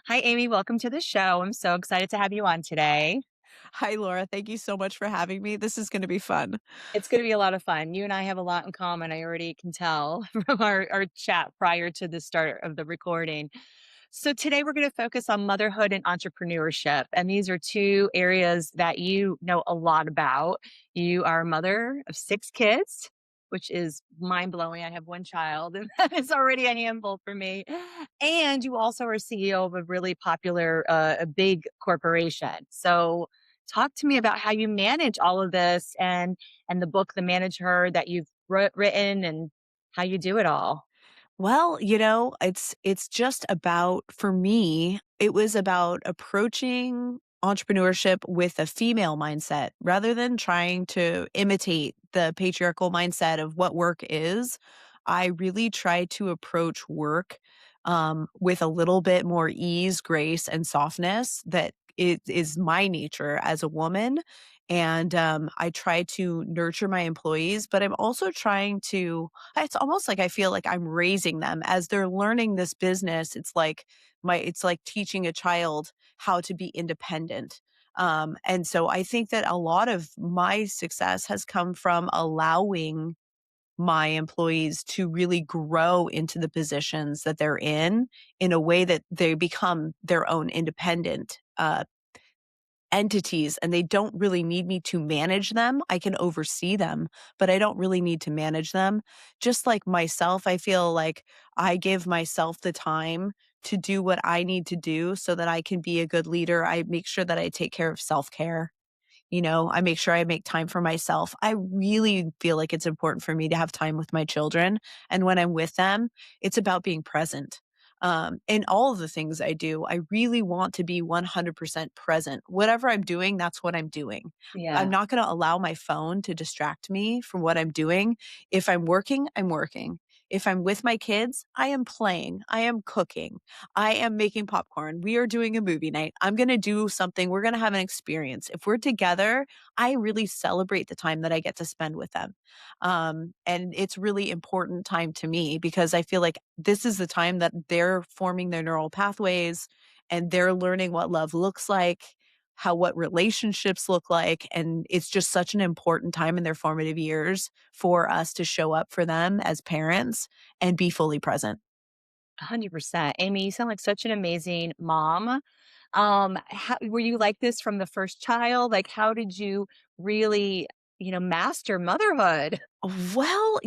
Hi, Amy. Welcome to the show. I'm so excited to have you on today. Hi, Laura. Thank you so much for having me. This is going to be fun. It's going to be a lot of fun. You and I have a lot in common. I already can tell from our chat prior to the start of the recording. So, today we're going to focus on motherhood and entrepreneurship. And these are two areas that you know a lot about. You are a mother of six kids, which is mind blowing. I have one child, and that is already a handful for me. And you also are CEO of a really popular, a big corporation. So, talk to me about how you manage all of this and the book, The Manage Her, that you've written and how you do it all. Well, it's just about for me, it was about approaching entrepreneurship with a female mindset rather than trying to imitate the patriarchal mindset of what work is. I really try to approach work with a little bit more ease, grace, and softness that it is my nature as a woman. And I try to nurture my employees, but I'm also trying to it's almost like I feel like I'm raising them as they're learning this business. It's like teaching a child how to be independent. And so I think that a lot of my success has come from allowing my employees to really grow into the positions that they're in a way that they become their own independent entities, and they don't really need me to manage them. I can oversee them, but I don't really need to manage them. Just like myself, I feel like I give myself the time to do what I need to do so that I can be a good leader. I make sure that I take care of self-care. I make sure I make time for myself. I really feel like it's important for me to have time with my children. And when I'm with them, it's about being present. In all of the things I do, I really want to be 100% present. Whatever I'm doing, that's what I'm doing. I'm Yeah. not going to allow my phone to distract me from what I'm doing. If I'm working, I'm working. If I'm with my kids, I am playing. I am cooking. I am making popcorn. We are doing a movie night. I'm going to do something. We're going to have an experience. If we're together, I really celebrate the time that I get to spend with them. And it's really important time to me because I feel like this is the time that they're forming their neural pathways and they're learning what love looks like, what relationships look like. And it's just such an important time in their formative years for us to show up for them as parents and be fully present. 100%. Amy, you sound like such an amazing mom. Were you like this from the first child? Like, how did you really, master motherhood? Well,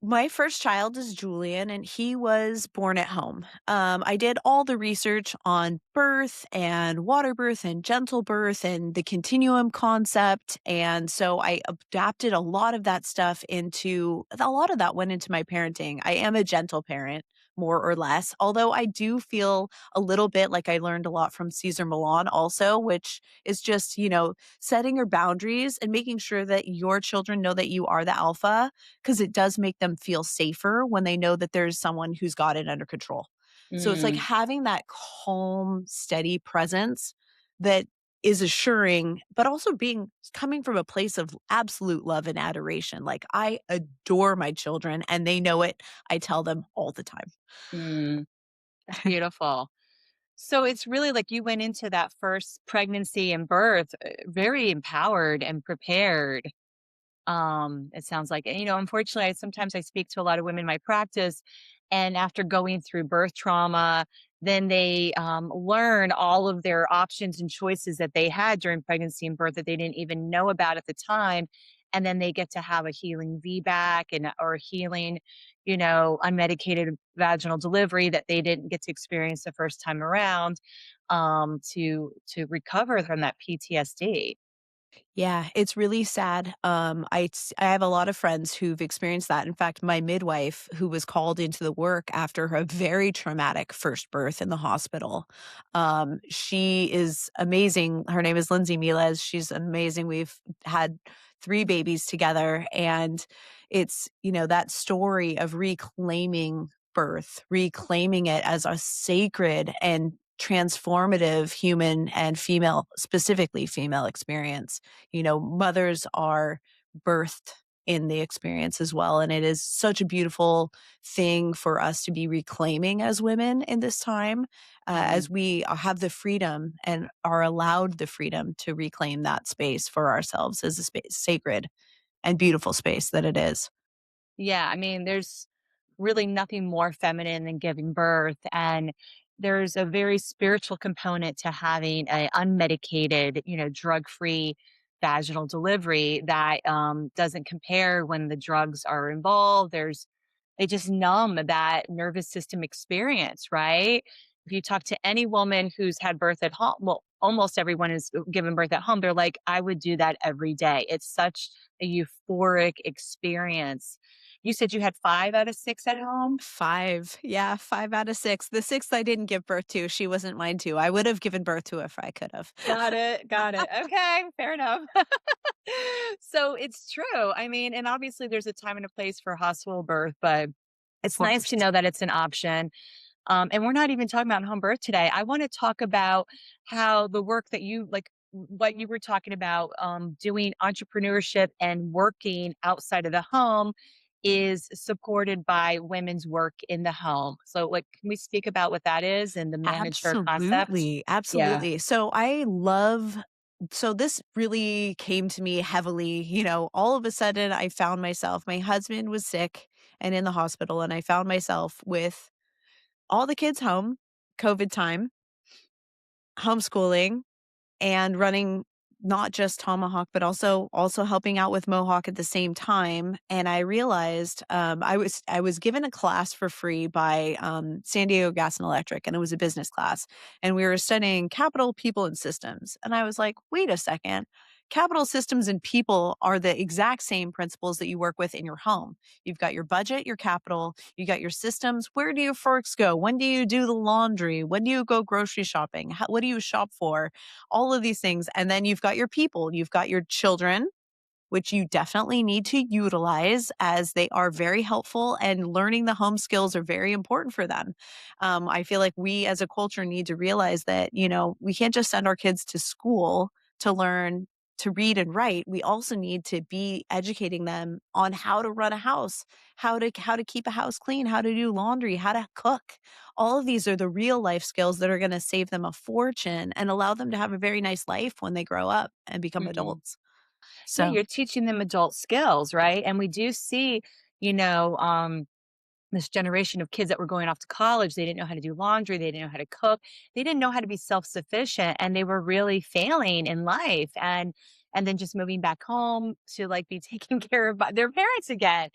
my first child is Julian, and he was born at home. I did all the research on birth and water birth and gentle birth and the continuum concept. And so I adapted a lot of that stuff a lot of that went into my parenting. I am a gentle parent, more or less, although I do feel a little bit like I learned a lot from Caesar Milan also, which is just, setting your boundaries and making sure that your children know that you are the alpha because it does make them feel safer when they know that there's someone who's got it under control. So it's like Mm, having that calm, steady presence that is assuring, but also coming from a place of absolute love and adoration. Like I adore my children and they know it. I tell them all the time. mm, that's beautiful. So it's really like you went into that first pregnancy and birth very empowered and prepared. It sounds like, and unfortunately, sometimes I speak to a lot of women in my practice, and after going through birth trauma, then they learn all of their options and choices that they had during pregnancy and birth that they didn't even know about at the time. And then they get to have a healing VBAC and or a healing, unmedicated vaginal delivery that they didn't get to experience the first time around to recover from that PTSD. Yeah, it's really sad. I have a lot of friends who've experienced that. In fact, my midwife, who was called into the work after a very traumatic first birth in the hospital, she is amazing. Her name is Lindsay Miles. She's amazing. We've had three babies together, and it's that story of reclaiming birth, reclaiming it as a sacred and transformative human and female, specifically female experience. Mothers are birthed in the experience as well. And it is such a beautiful thing for us to be reclaiming as women in this time, Mm. as we have the freedom and are allowed the freedom to reclaim that space for ourselves as a space, sacred and beautiful space that it is. Yeah, I mean, there's really nothing more feminine than giving birth, and there's a very spiritual component to having a unmedicated, drug-free vaginal delivery that doesn't compare when the drugs are involved. They just numb that nervous system experience, right? If you talk to any woman who's had birth at home, well, almost everyone is given birth at home. They're like, I would do that every day. It's such a euphoric experience. You said you had 5 out of 6 at home? 5. Yeah, 5 out of 6. The 6th I didn't give birth to, she wasn't mine too. I would have given birth to if I could have. Got it, got it. Okay, fair enough. So, it's true. I mean, and obviously there's a time and a place for hospital birth, but Of it's nice course. to know that it's an option. And we're not even talking about home birth today. I want to talk about how the work that what you were talking about, doing entrepreneurship and working outside of the home is supported by women's work in the home. So, like, can we speak about what that is and the manager concept? Absolutely, Yeah. absolutely. So this really came to me heavily, all of a sudden I found myself my husband was sick and in the hospital, and I found myself with all the kids home, COVID time, homeschooling, and running not just Tomahawk, but also helping out with Mohawk at the same time. And I realized I was given a class for free by San Diego Gas and Electric, and it was a business class, and we were studying capital, people, and systems. And I was like, wait a second. Capital systems and people are the exact same principles that you work with in your home. You've got your budget, your capital, you got your systems. Where do your forks go? When do you do the laundry? When do you go grocery shopping? What do you shop for? All of these things. And then you've got your people, you've got your children, which you definitely need to utilize as they are very helpful, and learning the home skills are very important for them. I feel like we as a culture need to realize that, we can't just send our kids to school to learn to read and write. We also need to be educating them on how to run a house, how to keep a house clean, how to do laundry, how to cook. All of these are the real life skills that are going to save them a fortune and allow them to have a very nice life when they grow up and become Mhm. adults. Yeah, So you're teaching them adult skills, right? And we do see, you know, um, this generation of kids that were going off to college, they didn't know how to do laundry, they didn't know how to cook, they didn't know how to be self-sufficient, and they were really failing in life, and then just moving back home to like be taken care of by their parents again,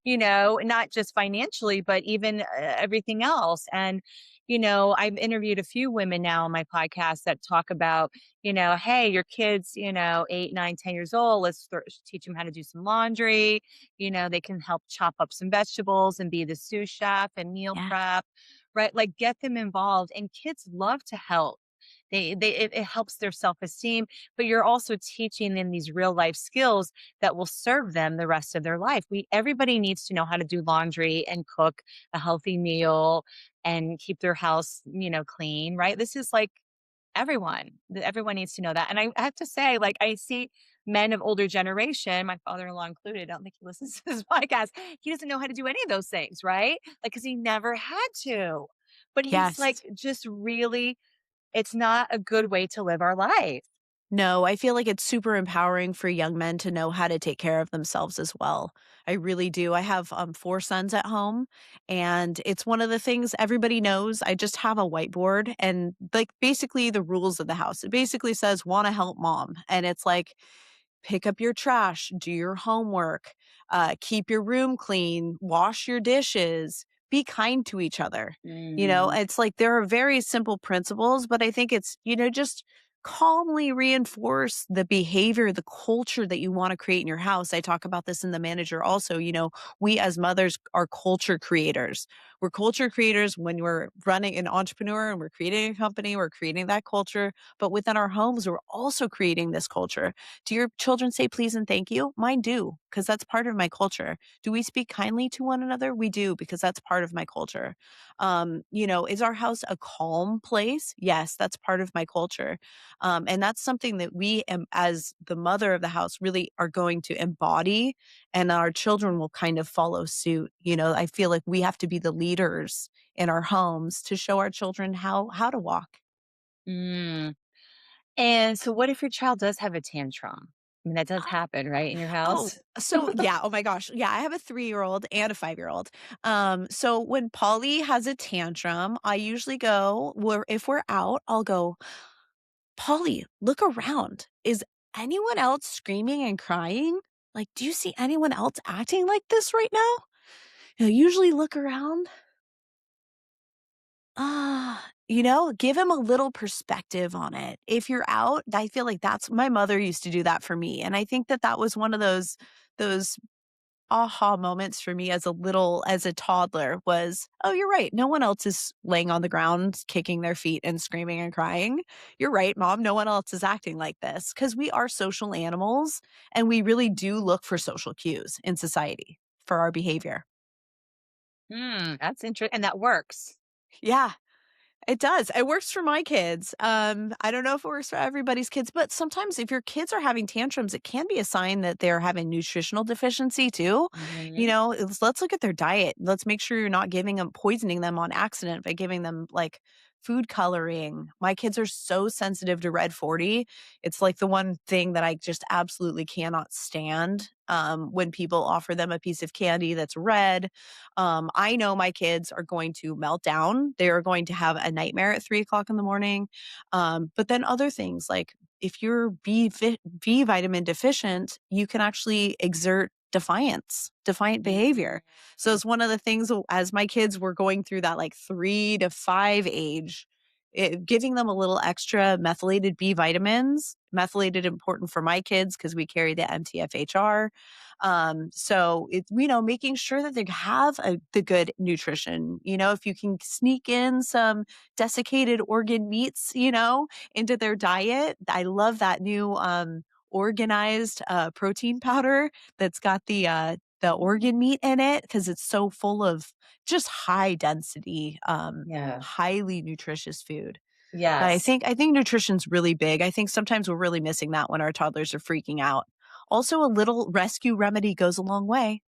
not just financially, but even everything else. And I've interviewed a few women now on my podcast that talk about, hey, your kids, 8, 9, 10 years old, let's teach them how to do some laundry. They can help chop up some vegetables and be the sous chef and meal yeah. prep, right? Like, get them involved. And kids love to help. It helps their self-esteem, but you're also teaching them these real life skills that will serve them the rest of their life. Everybody needs to know how to do laundry and cook a healthy meal and keep their house, clean, right? This is like everyone needs to know that. And I have to say, like, I see men of older generation, my father-in-law included, I don't think he listens to this podcast. He doesn't know how to do any of those things, right? Like, because he never had to. But he's like, Yes. just really, it's not a good way to live our life. No, I feel like it's super empowering for young men to know how to take care of themselves as well. I really do. I have 4 sons at home, and it's one of the things everybody knows. I just have a whiteboard and like basically the rules of the house. It basically says, want to help mom. And it's like, pick up your trash, do your homework, keep your room clean, wash your dishes, be kind to each other. Mm, It's like there are very simple principles, but I think it's, just calmly reinforce the behavior, the culture that you want to create in your house. I talk about this in the manager also. We as mothers are culture creators. We're culture creators when we're running an entrepreneur and we're creating a company, we're creating that culture. But within our homes, we're also creating this culture. Do your children say please and thank you? Mine do. because that's part of my culture. Do we speak kindly to one another? We do, because that's part of my culture. Is our house a calm place? Yes, that's part of my culture. And that's something that as the mother of the house, really are going to embody, and our children will kind of follow suit. I feel like we have to be the leaders in our homes to show our children how to walk. Mm. And so what if your child does have a tantrum? I mean, that does happen, right, in your Oh, house? so yeah, oh my gosh. Yeah, I have a 3-year-old and a 5-year-old. So when Polly has a tantrum, I usually go where if we're out, I'll go, "Polly, look around. Is anyone else screaming and crying? Like, do you see anyone else acting like this right now?" Usually look around. Give him a little perspective on it. If you're out, I feel like that's my mother used to do that for me, and I think that that was one of those aha moments for me as a toddler was, "Oh, you're right. No one else is laying on the ground, kicking their feet and screaming and crying. You're right, mom. No one else is acting like this." Because we are social animals, and we really do look for social cues in society for our behavior. That's interesting, and that works. Yeah. It does. It works for my kids. I don't know if it works for everybody's kids, but sometimes if your kids are having tantrums, it can be a sign that they're having nutritional deficiency too. Mhm. Let's look at their diet. Let's make sure you're not poisoning them on accident by giving them like food coloring. My kids are so sensitive to red 40. It's like the one thing that I just absolutely cannot stand. When people offer them a piece of candy that's red, I know my kids are going to melt down. They are going to have a nightmare at 3 o'clock in the morning. But then other things like if you're B vitamin deficient, you can actually exert defiant behavior. So Mm. it's one of the things as my kids were going through that like 3 to 5 age, giving them a little extra methylated B vitamins, methylated important for my kids because we carry the MTFHR. So making sure that they have the good nutrition. If you can sneak in some desiccated organ meats, into their diet. I love that new organized protein powder that's got the organ meat in it because it's so full of just high density, Yeah. highly nutritious food. But I Yes. think I think nutrition's really big. I think sometimes we're really missing that when our toddlers are freaking out. Also, a little rescue remedy goes a long way.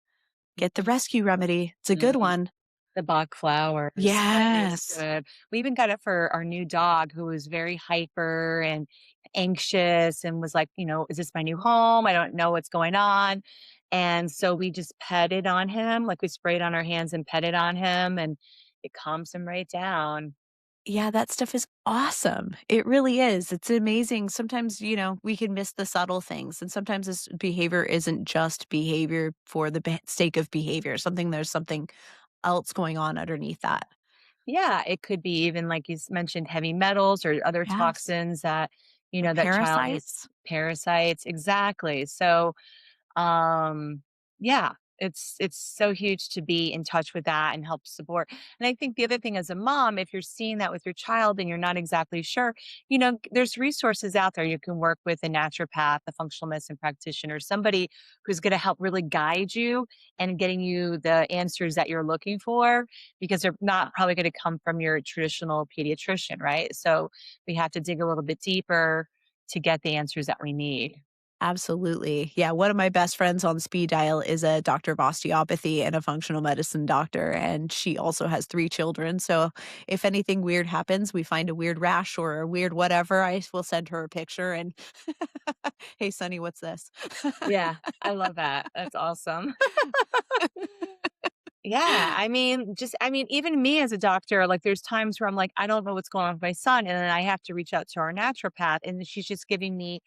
Get the rescue remedy. It's a good Mhm. one. The Bach flowers, that is Yes. good. We even got it for our new dog who was very hyper and anxious and was like, "Is this my new home? I don't know what's going on." And so we just petted on him, like we sprayed on our hands and petted on him, and it calms him right down. Yeah, that stuff is awesome. It really is. It's amazing. Sometimes, we can miss the subtle things. And sometimes this behavior isn't just behavior for the sake of behavior. There's something else going on underneath that. Yeah, it could be even like you mentioned heavy metals or other Yes. toxins that, Or that child is parasites. parasites. Exactly. So um yeah, it's so huge to be in touch with that and help support. And I think the other thing as a mom, if you're seeing that with your child and you're not exactly sure, there's resources out there. You can work with a naturopath, a functional medicine practitioner, somebody who's going to help really guide you and getting you the answers that you're looking for, because they're not probably going to come from your traditional pediatrician, right? So we have to dig a little bit deeper to get the answers that we need. Absolutely. Yeah, one of my best friends on speed dial is a doctor of osteopathy and a functional medicine doctor, and she also has 3 children, so if anything weird happens, we find a weird rash or a weird whatever, I will send her a picture and, "Hey, Sonny, what's this?" Yeah, I love that. That's awesome. Yeah, even me as a doctor, like there's times where I'm like, I don't know what's going on with my son, and then I have to reach out to our naturopath, and she's just giving me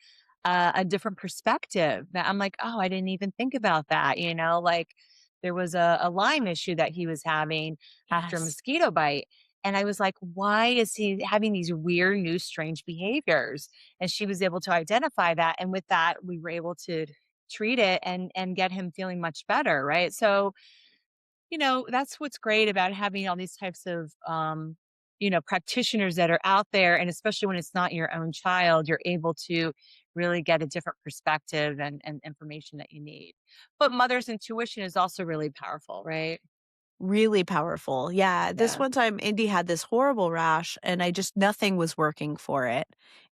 a different perspective. That I'm like, oh, I didn't even think about that. Like there was a Lyme issue that he was having after a Yes. mosquito bite, and I was like, why is he having these weird, new, strange behaviors? And she was able to identify that, and with that, we were able to treat it and get him feeling much better, right? So that's what's great about having all these types of, practitioners that are out there. And especially when it's not your own child, you're able to really get a different perspective and information that you need. But mother's intuition is also really powerful, right? Really powerful. Yeah, this Yeah. one time, Indy had this horrible rash, and I just nothing was working for it,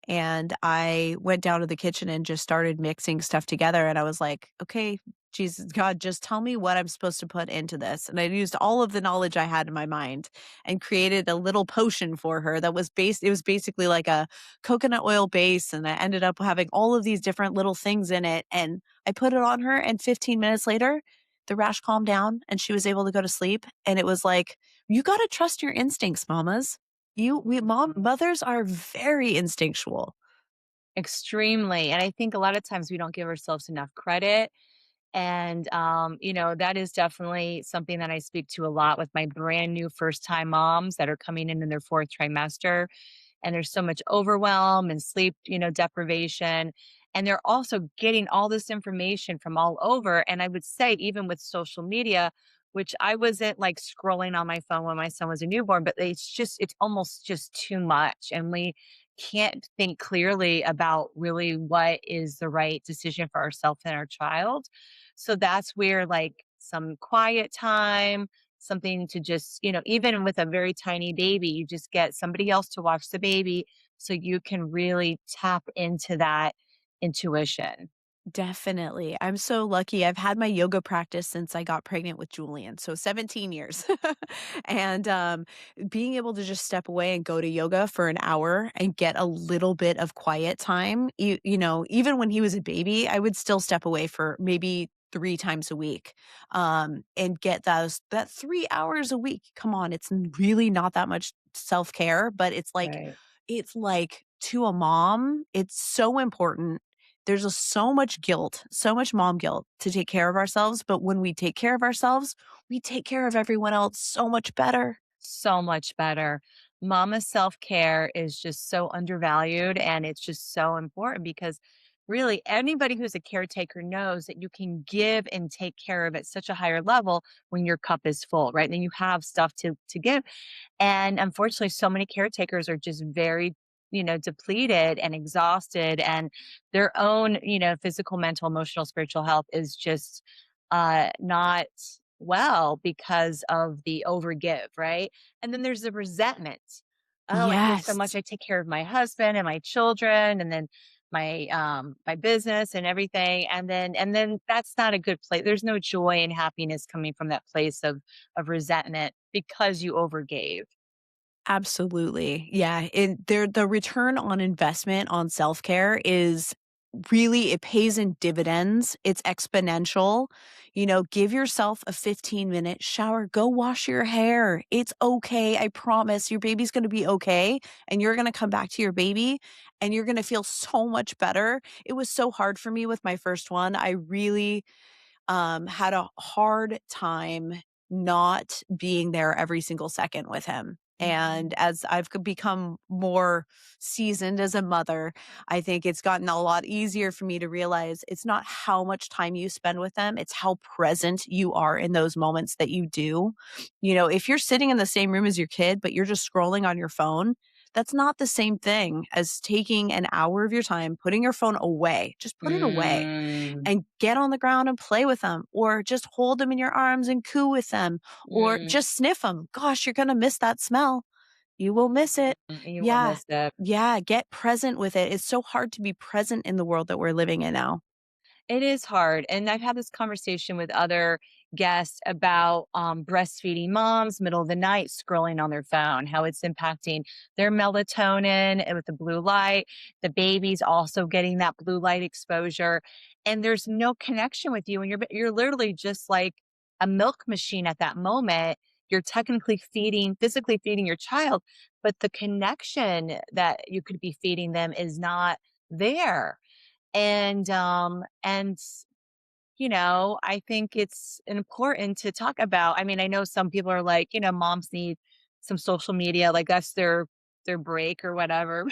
and I went down to the kitchen and just started mixing stuff together, and I was like, "Okay, Jesus, God, just tell me what I'm supposed to put into this," and I used all of the knowledge I had in my mind and created a little potion for her that was based it was basically like a coconut oil base, and I ended up having all of these different little things in it, and I put it on her, and 15 minutes later, the rash calmed down and she was able to go to sleep, and it was like, "You gotta trust your instincts, mamas." You we mom Mhm. mothers are very instinctual. Extremely. And I think a lot of times we don't give ourselves enough credit. And, that is definitely something that I speak to a lot with my brand new first time moms that are coming in their fourth trimester. And there's so much overwhelm and sleep, deprivation. And they're also getting all this information from all over. And I would say, even with social media, which I wasn't like scrolling on my phone when my son was a newborn, but it's almost just too much. And we can't think clearly about really what is the right decision for ourselves and our child. So that's where like some quiet time, something to just, even with a very tiny baby, you just get somebody else to watch the baby so you can really tap into that intuition. Definitely. I'm so lucky. I've had my yoga practice since I got pregnant with Julian, so 17 years. And, being able to just step away and go to yoga for an hour and get a little bit of quiet time, even when he was a baby, I would still step away for maybe 3 times a week, and get that 3 hours a week. Come on, it's really not that much self-care, but Right. it's like to a mom, it's so important. There's so much guilt, so much mom guilt to take care of ourselves, but when we take care of ourselves, we take care of everyone else so much better. So much better. Mama self-care is just so undervalued, and it's just so important because really anybody who's a caretaker knows that you can give and take care of at such a higher level when your cup is full, right? And you have stuff to give. And unfortunately, so many caretakers are just very, depleted and exhausted, and their own, physical, mental, emotional, spiritual health is just not well because of the overgive, right? And then there's the resentment. Oh, I give so much. Yes. I take care of my husband and my children, and then my business and everything, and then that's not a good place. There's no joy and happiness coming from that place of resentment because you overgave. Absolutely. Yeah, the return on investment on self-care is really it pays in dividends, it's exponential. Give yourself a 15-minute shower, go wash your hair. It's okay, I promise your baby's gonna be okay, and you're gonna come back to your baby, and you're gonna feel so much better. It was so hard for me with my first one. I really had a hard time not being there every single second with him. And Mhm. as I've become more seasoned as a mother, I think it's gotten a lot easier for me to realize it's not how much time you spend with them, it's how present you are in those moments that you do. If you're sitting in the same room as your kid, but you're just scrolling on your phone, that's not the same thing as taking an hour of your time, putting your phone away. Just put it away Mm, and get on the ground and play with them, or just hold them in your arms and coo with them, or mm, just sniff them. Gosh, you're gonna miss that smell. You will miss it. you will Yeah. miss it. Yeah, get present with it. It's so hard to be present in the world that we're living in now. It is hard, and I've had this conversation with other guests about, breastfeeding moms, middle of the night, scrolling on their phone, how it's impacting their melatonin and with the blue light. The baby's also getting that blue light exposure, and there's no connection with you, and you're literally just like a milk machine at that moment. You're technically physically feeding your child, but the connection that you could be feeding them is not there. And I think it's important to talk about. I mean, I know some people are like, moms need some social media, like that's their break or whatever.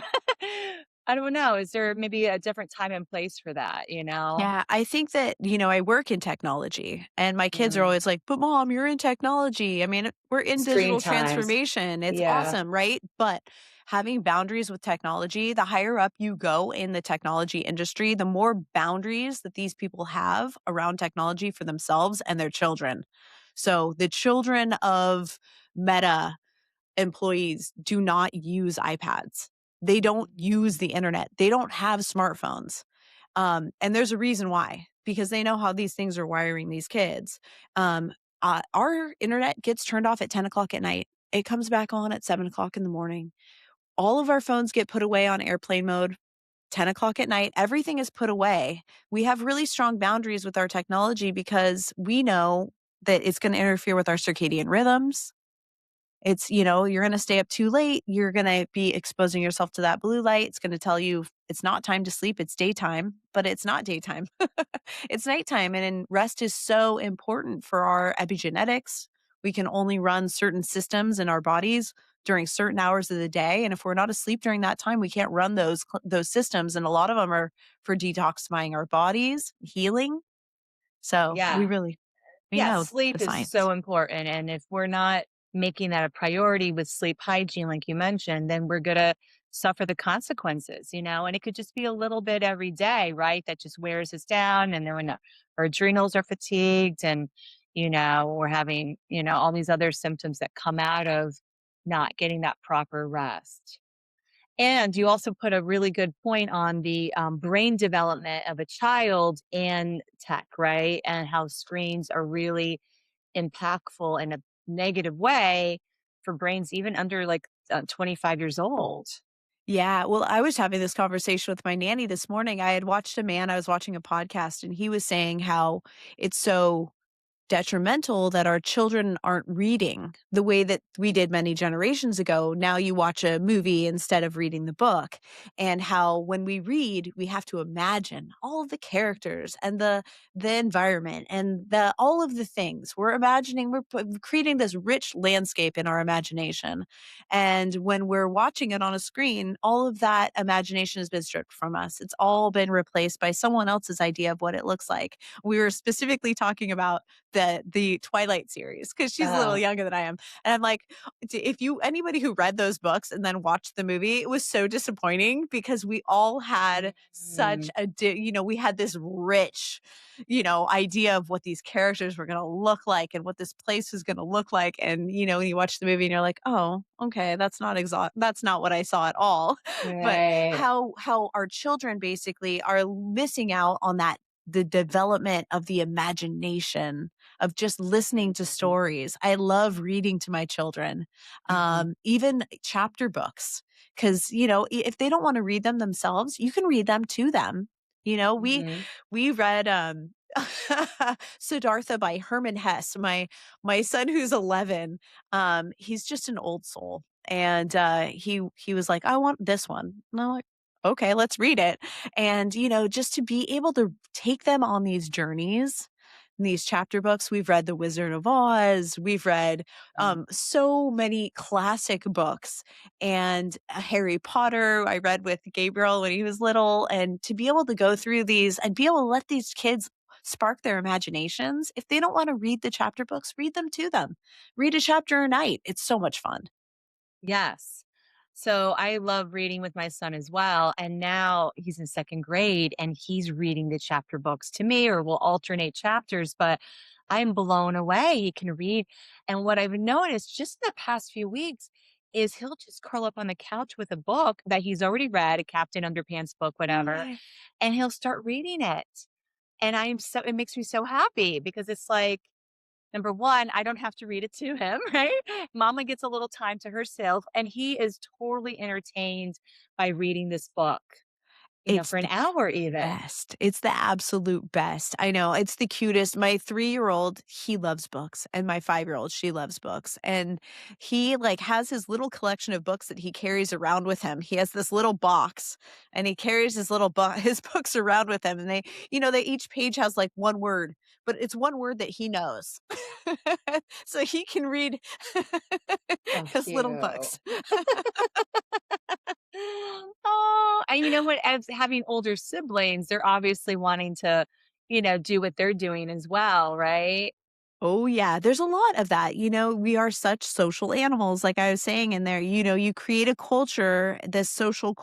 I don't know. Is there maybe a different time and place for that, you know? Yeah, I think that, I work in technology and my kids are Mhm. always like, "But mom, you're in technology." I mean, we're in Screen digital times. transformation. It's Yeah. awesome, right? But having boundaries with technology, the higher up you go in the technology industry, the more boundaries that these people have around technology for themselves and their children. So the children of Meta employees do not use iPads. They don't use the internet. They don't have smartphones. And there's a reason why, because they know how these things are wiring these kids. Our internet gets turned off at 10 o'clock at night. It comes back on at 7 o'clock in the morning. All of our phones get put away on airplane mode, 10 o'clock at night. Everything is put away. We have really strong boundaries with our technology because we know that it's going to interfere with our circadian rhythms. You're going to stay up too late. You're going to be exposing yourself to that blue light. It's going to tell you it's not time to sleep. It's daytime, but it's not daytime. It's nighttime. And rest is so important for our epigenetics. We can only run certain systems in our bodies during certain hours of the day. And if we're not asleep during that time, we can't run those systems. And a lot of them are for detoxifying our bodies, healing. So Yeah. we Yeah, know the sleep is science. so important, and if we're not making that a priority with sleep hygiene, like you mentioned, then we're gonna suffer the consequences, you know, and it could just be a little bit every day, right? That just wears us down, and then when our adrenals are fatigued and, we're having, all these other symptoms that come out of not getting that proper rest. And you also put a really good point on the brain development of a child and tech, right? And how screens are really impactful in a negative way for brains even under like 25 years old. Yeah, well, I was having this conversation with my nanny this morning. I was watching a podcast, and he was saying how it's so detrimental that our children aren't reading the way that we did many generations ago. Now you watch a movie instead of reading the book, and how when we read, we have to imagine all of the characters and the environment and the all of the things. We're creating this rich landscape in our imagination. And when we're watching it on a screen, all of that imagination has been stripped from us. It's all been replaced by someone else's idea of what it looks like. We were specifically talking about the Twilight series because she's a little Oh, younger than I am. And I'm like, if you anybody who read those books and then watched the movie, it was so disappointing because we all had such mm, we had this rich, idea of what these characters were going to look like and what this place was going to look like. And when you watch the movie and you're like, oh, okay, that's not what I saw at all. But right. how our children basically are missing out on that the development of the imagination of just listening to Mhm, stories. I love reading to my children, mhm, even chapter books, because if they don't want to read them themselves, you can read them to them. You know, we mhm. we read Siddhartha by Herman Hesse. My son who's 11, he's just an old soul. And he was like, I want this one. And I'm like, okay, let's read it. And just to be able to take them on these journeys, these chapter books. We've read The Wizard of Oz. We've read Mm. so many classic books, and Harry Potter. I read with Gabriel when he was little, and to be able to go through these and be able to let these kids spark their imaginations. If they don't want to read the chapter books, read them to them. Read a chapter a night. It's so much fun. Yes. So I love reading with my son as well. And now he's in second grade and he's reading the chapter books to me, or we'll alternate chapters, but I'm blown away. He can read. And what I've noticed just in the past few weeks is he'll just curl up on the couch with a book that he's already read, a Captain Underpants book, whatever, Yeah. and he'll start reading it. And it makes me so happy because it's like, number 1, I don't have to read it to him, right? Mama gets a little time to herself, and he is totally entertained by reading this book, It's for an the hour even. best. It's the absolute best. I know, it's the cutest. My 3-year-old, he loves books, and my 5-year-old, she loves books, and he, like, has his little collection of books that he carries around with him. He has this little box, and he carries his little his books around with him, and they each page has, like, 1 word, but it's 1 word that he knows. So he can read So his little cute. books. Oh, And you know what? As having older siblings, they're obviously wanting to, do what they're doing as well, right? Oh, yeah. There's a lot of that. We are such social animals, like I was saying in there. You create a culture, this social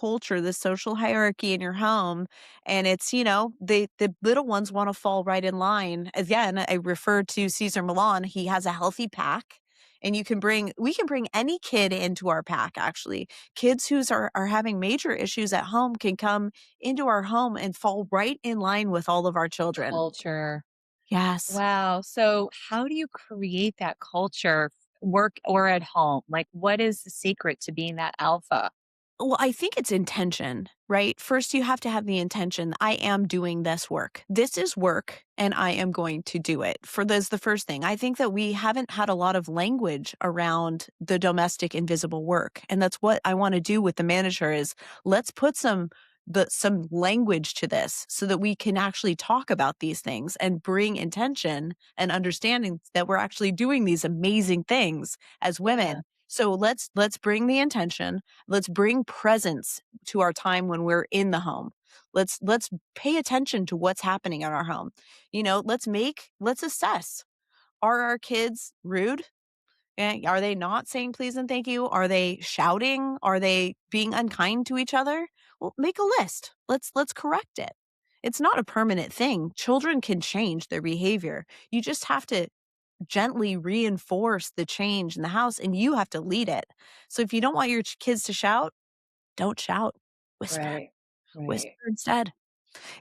hierarchy in your home. And it's, the little ones want to fall right in line. Again, I refer to Caesar Milan. He has a healthy pack. And we can bring any kid into our pack, actually. Kids are having major issues at home can come into our home and fall right in line with all of our children. Culture. Yes. Wow. So, how do you create that culture, work or at home? Like, what is the secret to being that alpha? Well, I think it's intention, right? First, you have to have the intention. I am doing this work. This is work, and I am going to do it. For this, the first thing. I think that we haven't had a lot of language around the domestic invisible work, and that's what I want to do with the manager. Is let's put some language to this so that we can actually talk about these things and bring intention and understanding that we're actually doing these amazing things as Yeah. women. So let's bring the intention. Let's bring presence to our time when we're in the home. Let's pay attention to what's happening in our home. Let's assess. Are our kids rude? Are they not saying please and thank you? Are they shouting? Are they being unkind to each other? Well, make a list. Let's correct it. It's not a permanent thing. Children can change their behavior. You just have to gently reinforce the change in the house, and you have to lead it. So if you don't want your kids to shout, don't shout. Whisper. Right. Whisper Right. instead.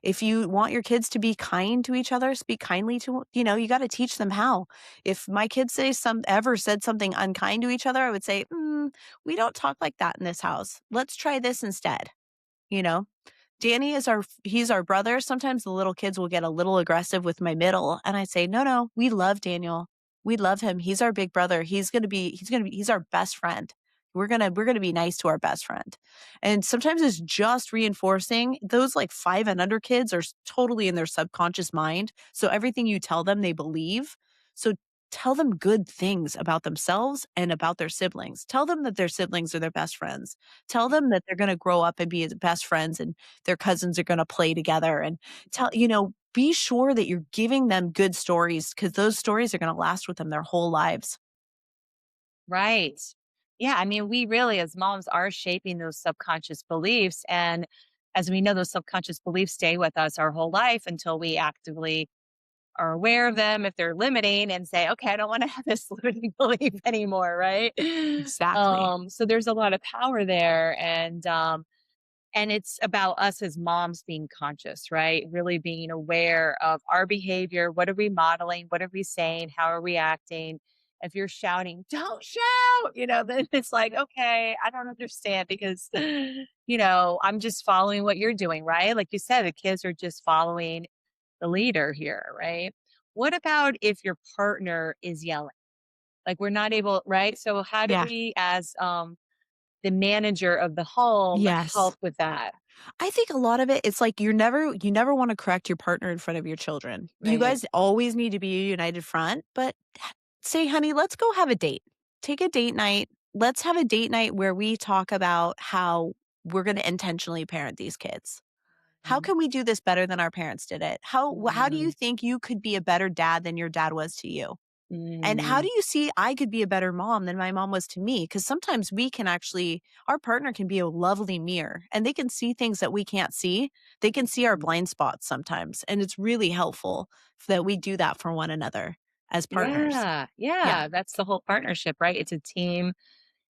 If you want your kids to be kind to each other, speak kindly to, you got to teach them how. If my kids ever said something unkind to each other, I would say, we don't talk like that in this house. Let's try this instead. You know, Danny he's our brother. Sometimes the little kids will get a little aggressive with my middle, and I say, "No, no, we love Daniel. We love him. He's our big brother. He's our best friend. We're going to be nice to our best friend." And sometimes it's just reinforcing. Those like 5 and under kids are totally in their subconscious mind. So everything you tell them, they believe. So tell them good things about themselves and about their siblings. Tell them that their siblings are their best friends. Tell them that they're going to grow up and be best friends and their cousins are going to play together, and be sure that you're giving them good stories because those stories are going to last with them their whole lives. Right. Yeah. I mean, we really, as moms, are shaping those subconscious beliefs. And as we know, those subconscious beliefs stay with us our whole life until we actively are aware of them if they're limiting and say, okay, I don't want to have this limiting belief anymore. Right. Exactly. So there's a lot of power there. And it's about us as moms being conscious, right? Really being aware of our behavior. What are we modeling? What are we saying? How are we acting? If you're shouting, don't shout, then it's like, okay, I don't understand because, I'm just following what you're doing, right? Like you said, the kids are just following the leader here, right? What about if your partner is yelling? Like we're not able, right? So how do Yeah. we as the manager of the home help Yes. with that? I think a lot of it, it's like you never wanna correct your partner in front of your children. You Right. guys always need to be a united front, but say, "Honey, let's go have a date. Take a date night. Let's have a date night where we talk about how we're gonna intentionally parent these kids. How Mhm. can we do this better than our parents did it? How do you Mm, think you could be a better dad than your dad was to you? And how mm, do you see I could be a better mom than my mom was to me? Because sometimes our partner can be a lovely mirror and they can see things that we can't see. They can see our mm. blind spots sometimes. And it's really helpful that we do that for one another as partners. Yeah, Yeah. yeah, that's the whole partnership, right? It's a team.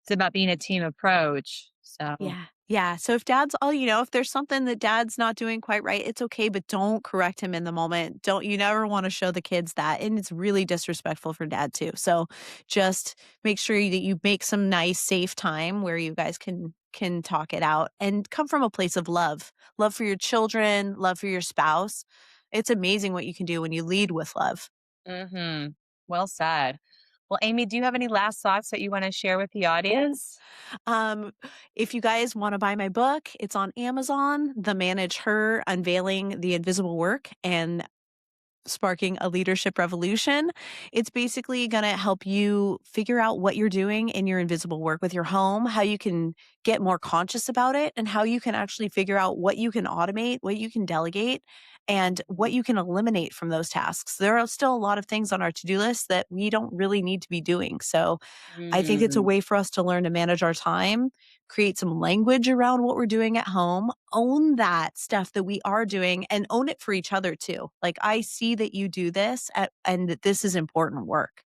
It's about being a team approach. So, Yeah. Yeah. So if dad's all, if there's something that dad's not doing quite right, it's okay, but don't correct him in the moment. You never want to show the kids that. And it's really disrespectful for dad too. So just make sure that you make some nice, safe time where you guys can talk it out and come from a place of love. Love for your children, love for your spouse. It's amazing what you can do when you lead with love. mhm. Well said. Well, Amy, do you have any last thoughts that you want to share with the audience? Um, if you guys want to buy my book, it's on Amazon, The Manage Her Unveiling the Invisible Work. And sparking a leadership revolution. It's basically going to help you figure out what you're doing in your invisible work with your home, how you can get more conscious about it, and how you can actually figure out what you can automate, what you can delegate, and what you can eliminate from those tasks. There are still a lot of things on our to do list that we don't really need to be doing. So I think it's a Mm, way for us to learn to manage our time, create some language around what we're doing at home, own that stuff that we are doing, and own it for each other too. Like, I see that you do this and that this is important work.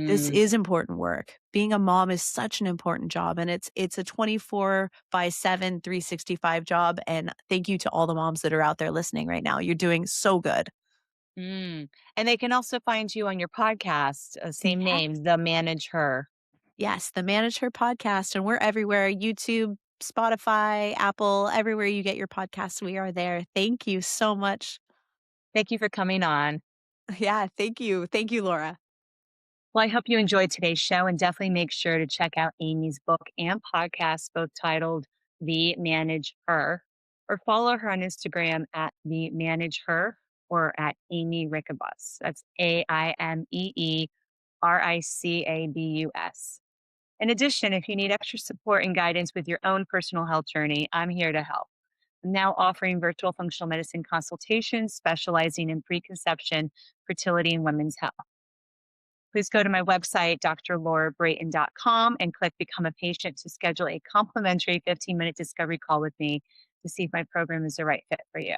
This mm, is important work. Being a mom is such an important job, and it's a 24 by 7, 365 job. And thank you to all the moms that are out there listening right now. You're doing so good. mm. And they can also find you on your podcast, same Yeah. name, The Manage Her. Yes, the Manage Her podcast, and we're everywhere. YouTube, Spotify, Apple, everywhere you get your podcasts, we are there. Thank you so much. Thank you for coming on. Yeah, thank you. Thank you, Laura. Well, I hope you enjoyed today's show and definitely make sure to check out Amy's book and podcast, both titled The Manage Her, or follow her on Instagram at The Manage Her or at Aimee Rickabus. That's AIMEERICABUS. In addition, if you need extra support and guidance with your own personal health journey, I'm here to help. I'm now offering virtual functional medicine consultations specializing in preconception, fertility, and women's health. Please go to my website, drlaurabrayton.com, and click Become a Patient to schedule a complimentary 15-minute discovery call with me to see if my program is the right fit for you.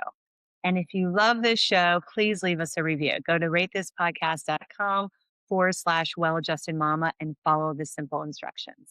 And if you love this show, please leave us a review. Go to ratethispodcast.com/well-adjusted mama and follow the simple instructions.